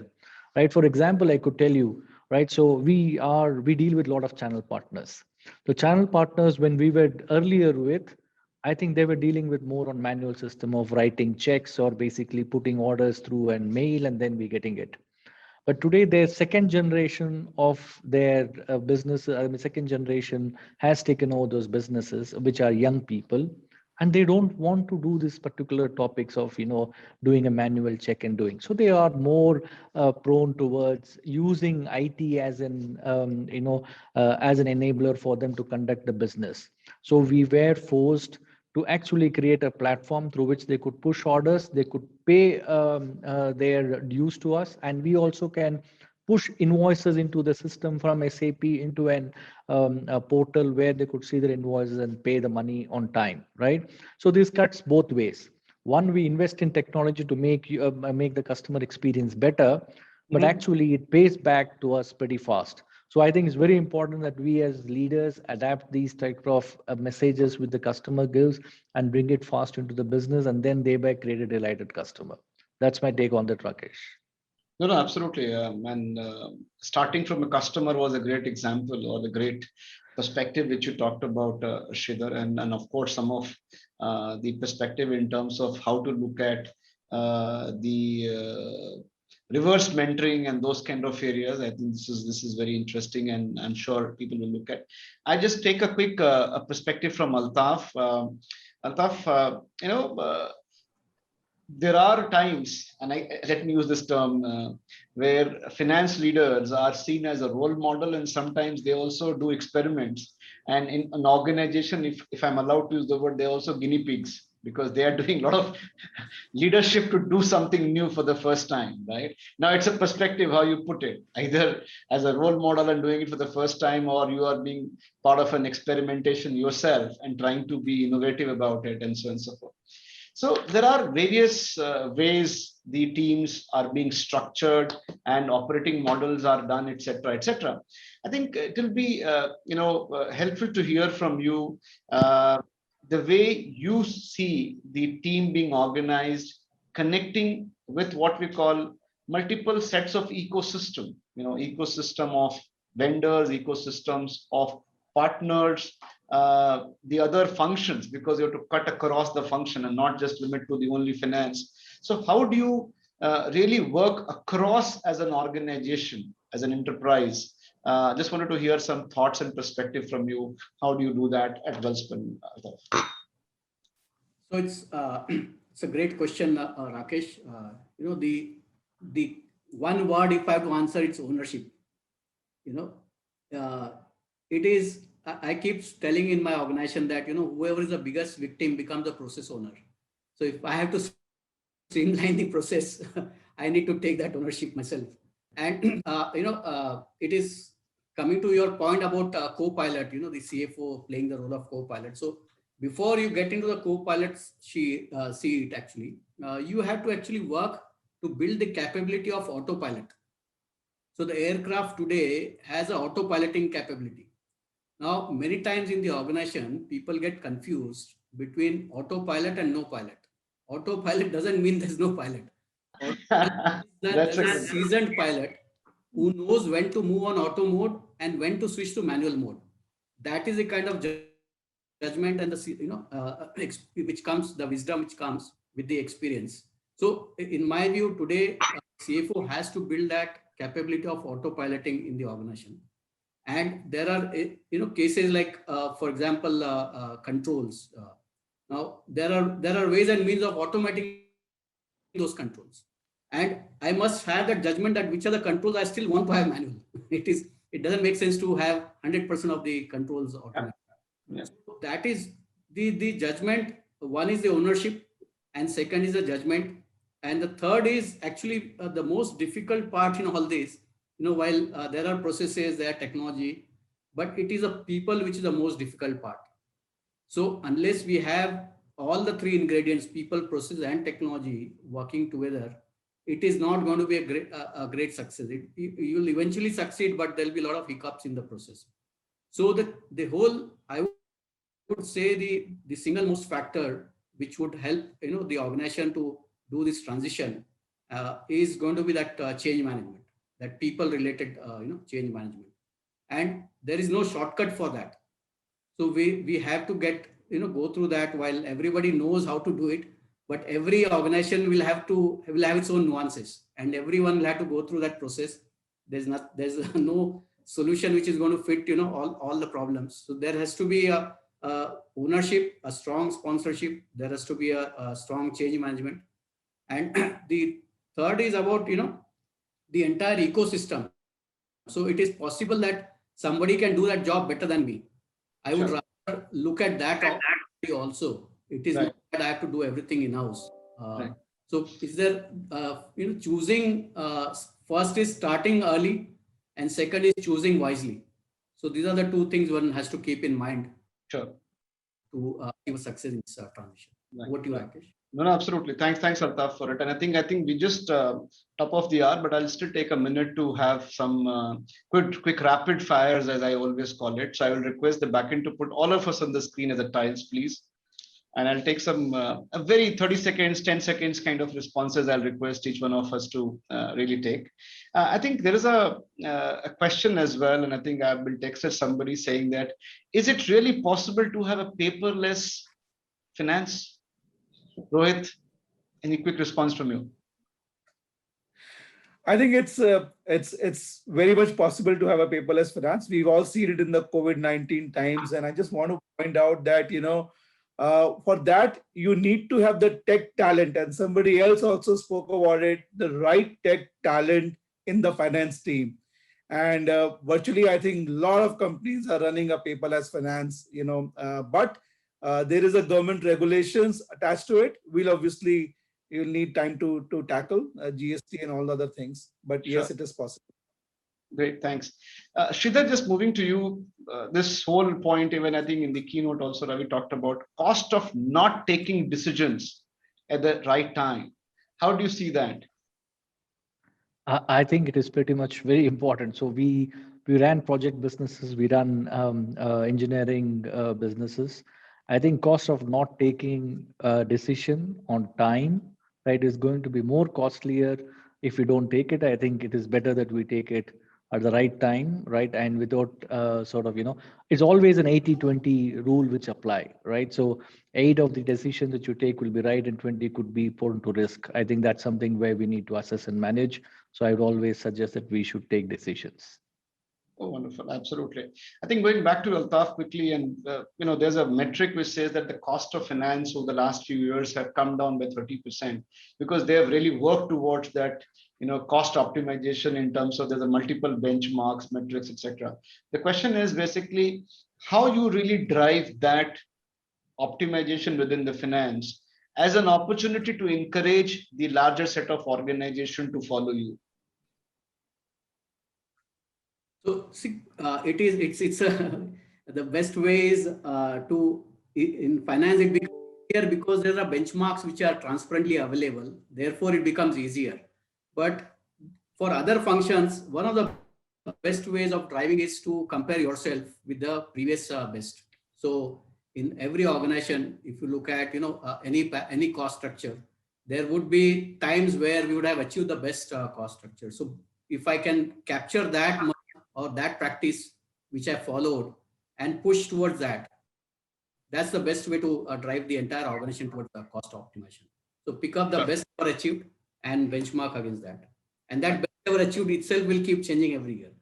right? For example, I could tell you, right? So we deal with a lot of channel partners. The channel partners, when we were earlier with, I think they were dealing with more on manual system of writing checks or basically putting orders through and mail and then we getting it. But today, their second generation of their business, second generation has taken over those businesses, which are young people, and they don't want to do this particular topics of, doing a manual check and doing. So they are more prone towards using IT as an, as an enabler for them to conduct the business. So we were forced to actually create a platform through which they could push orders, they could pay their dues to us, and we also can push invoices into the system from SAP into a portal where they could see their invoices and pay the money on time, right? So this cuts both ways. One, we invest in technology to make the customer experience better, but actually it pays back to us pretty fast. So I think it's very important that we as leaders adapt these type of messages with the customer gives and bring it fast into the business, and then thereby create a delighted customer. That's my take on that, Rakesh. No, no, absolutely. And starting from a customer was a great example or the great perspective which you talked about, Sridhar, and of course some of the perspective in terms of how to look at the reverse mentoring and those kind of areas. I think this is very interesting, and I'm sure people will look at. I just take a quick a perspective from Altaf. Altaf, there are times, and let me use this term, where finance leaders are seen as a role model, and sometimes they also do experiments. And in an organization, if I'm allowed to use the word, they're also guinea pigs, because they are doing a lot of leadership to do something new for the first time, right? Now it's a perspective how you put it, either as a role model and doing it for the first time, or you are being part of an experimentation yourself and trying to be innovative about it, and so on and so forth. So there are various ways the teams are being structured and operating models are done, etc., etc. I think it will be helpful to hear from you the way you see the team being organized, connecting with what we call multiple sets of ecosystem, ecosystem of vendors, ecosystems of partners, the other functions, because you have to cut across the function and not just limit to the only finance. So how do you really work across as an organization, as an enterprise? Just wanted to hear some thoughts and perspective from you. How do you do that at Welspun? So it's a great question, Rakesh. The one word, if I have to answer, it's ownership. It is. I keep telling in my organization that whoever is the biggest victim becomes the process owner. So if I have to streamline the process, I need to take that ownership myself. And it is coming to your point about co-pilot. The CFO playing the role of co-pilot. So before you get into the co-pilot seat, actually, you have to actually work to build the capability of autopilot. So the aircraft today has an autopiloting capability. Now, many times in the organization, people get confused between autopilot and no pilot. Autopilot doesn't mean there's no pilot. There's a seasoned pilot who knows when to move on auto mode and when to switch to manual mode. That is the kind of judgment and the which comes, the wisdom which comes with the experience. So, in my view, today CFO has to build that capability of autopiloting in the organization. And there are cases like, for example, controls. Now there are ways and means of automating those controls, and I must have that judgment that which are the controls I still want to have manual. It doesn't make sense to have 100% of the controls automatic. Yeah. So that is the judgment. One is the ownership, and second is the judgment, and the third is actually the most difficult part in all this. While there are processes, there are technology, but it is a people which is the most difficult part. So unless we have all the three ingredients, people, process, and technology working together, it is not going to be a great success. You will eventually succeed, but there will be a lot of hiccups in the process. So the whole, I would say the single most factor which would help the organization to do this transition is going to be that change management. That people related change management, and there is no shortcut for that. So we have to get go through that. While everybody knows how to do it, but every organization will have its own nuances, and everyone will have to go through that process. There's no solution which is going to fit all the problems. So there has to be a ownership, a strong sponsorship. There has to be a strong change management, and the third is about the entire ecosystem. So it is possible that somebody can do that job better than me. I would rather look at that also. It is not that I have to do everything in-house. So is there, choosing first is starting early, and second is choosing wisely. So these are the two things one has to keep in mind Sure. to achieve success in this transition. Right. What do you, Rakesh? No, absolutely. Thanks, Altaf, for it. And I think we just top of the hour, but I'll still take a minute to have some quick rapid fires, as I always call it. So I will request the backend to put all of us on the screen as a tiles, please. And I'll take some a very 30 seconds, 10 seconds kind of responses. I'll request each one of us to really take. I think there is a question as well, and I think I've been texted somebody saying that, is it really possible to have a paperless finance? Rohit, any quick response from you? I think it's very much possible to have a paperless finance. We've all seen it in the COVID-19 times, and I just want to point out that for that you need to have the tech talent, and somebody else also spoke about it, the right tech talent in the finance team. And virtually, I think a lot of companies are running a paperless finance, but there is a government regulations attached to it. You'll need time to tackle GST and all the other things. But yes, Sure. it is possible. Great, thanks. Sridhar, just moving to you, this whole point, even I think in the keynote also, Ravi talked about cost of not taking decisions at the right time. How do you see that? I think it is pretty much very important. So we ran project businesses, we run engineering businesses. I think cost of not taking a decision on time, right, is going to be more costlier if we don't take it. I think it is better that we take it at the right time, right, and without it's always an 80-20 rule which apply, right? So 8 of the decisions that you take will be right and 20 could be prone to risk. I think that's something where we need to assess and manage. So I would always suggest that we should take decisions. Oh, wonderful. Absolutely. I think going back to Altaf quickly, and there's a metric which says that the cost of finance over the last few years have come down by 30% because they have really worked towards that, cost optimization in terms of there's a multiple benchmarks, metrics, etc. The question is basically how you really drive that optimization within the finance as an opportunity to encourage the larger set of organization to follow you. So see, it's the best ways to in finance it becomes easier because there are benchmarks which are transparently available. Therefore, it becomes easier. But for other functions, one of the best ways of driving is to compare yourself with the previous best. So in every organization, if you look at any cost structure, there would be times where we would have achieved the best cost structure. So if I can capture that or that practice which I followed and push towards that, that's the best way to drive the entire organization towards the cost optimization. So pick up the best ever achieved and benchmark against that. And that best ever achieved itself will keep changing every year.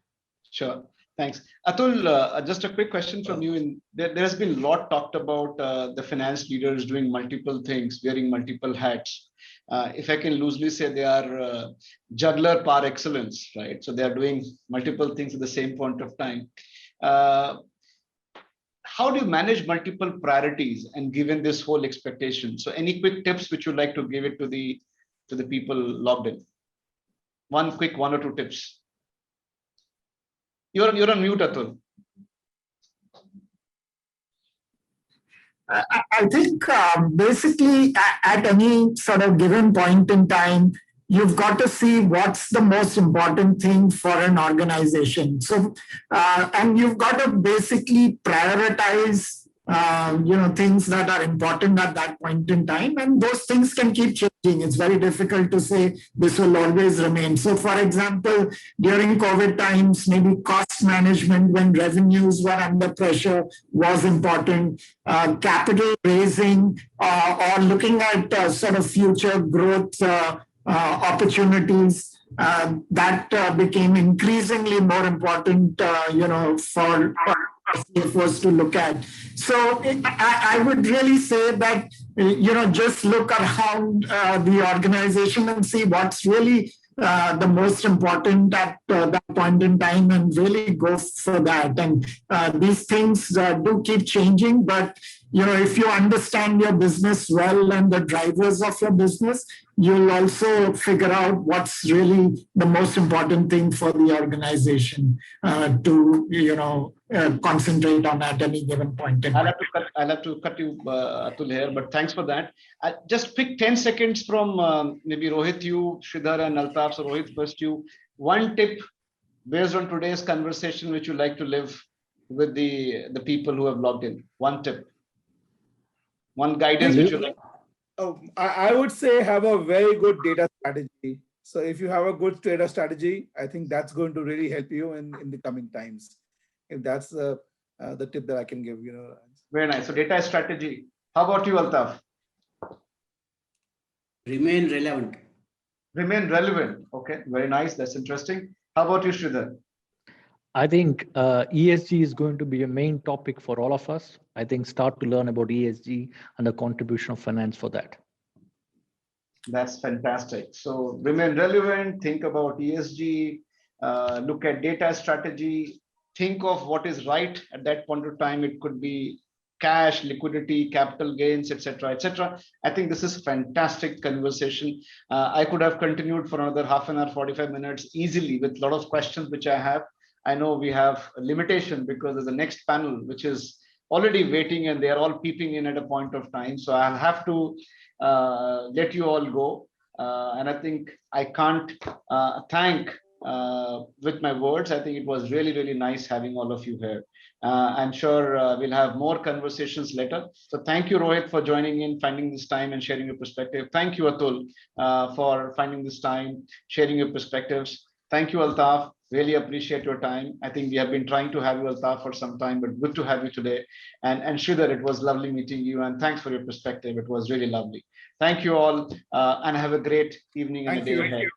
Sure. Thanks. Atul, just a quick question from you. There's been a lot talked about the finance leaders doing multiple things, wearing multiple hats. If I can loosely say, they are juggler par excellence, right? So they are doing multiple things at the same point of time. How do you manage multiple priorities and given this whole expectation? So any quick tips which you'd like to give it to the people logged in? One or two tips. You're on mute, Atul. I think basically at any sort of given point in time, you've got to see what's the most important thing for an organization. So, and you've got to basically prioritize, things that are important at that point in time. And those things can keep changing. It's very difficult to say this will always remain. So, for example, during COVID times, maybe cost management when revenues were under pressure was important. Capital raising or looking at sort of future growth opportunities that became increasingly more important, for CFOs to look at. So I would really say that, just look around the organization and see what's really the most important at that point in time and really go for that. And these things do keep changing, but if you understand your business well and the drivers of your business, you'll also figure out what's really the most important thing for the organization to concentrate on at any given point in time. I'll have to cut you, Atul, here, but thanks for that. Just pick 10 seconds from maybe Rohit, you, Sridhar, and Altaf. So Rohit, first you. One tip based on today's conversation which you like to live with the people who have logged in. One tip. One guidance which you like. I would say have a very good data strategy. So if you have a good data strategy, I think that's going to really help you in the coming times. If that's the tip that I can give, Very nice. So data strategy. How about you, Altaf? Remain relevant. Remain relevant. Okay, very nice. That's interesting. How about you, Sridhar? I think ESG is going to be a main topic for all of us. I think start to learn about ESG and the contribution of finance for that. That's fantastic. So remain relevant, think about ESG, look at data strategy, think of what is right at that point of time. It could be cash, liquidity, capital gains, etc., etc. I think this is fantastic conversation. I could have continued for another half an hour, 45 minutes easily with a lot of questions which I have. I know we have a limitation because there's a next panel which is already waiting and they are all peeping in at a point of time. So I'll have to let you all go. And I think I can't thank with my words. I think it was really, really nice having all of you here. I'm sure we'll have more conversations later. So thank you, Rohit, for joining in, finding this time and sharing your perspective. Thank you, Atul, for finding this time, sharing your perspectives. Thank you, Altaf. Really appreciate your time. I think we have been trying to have you, Altaf, for some time, but good to have you today. And Sridhar, it was lovely meeting you. And thanks for your perspective. It was really lovely. Thank you all, and have a great evening and a day ahead.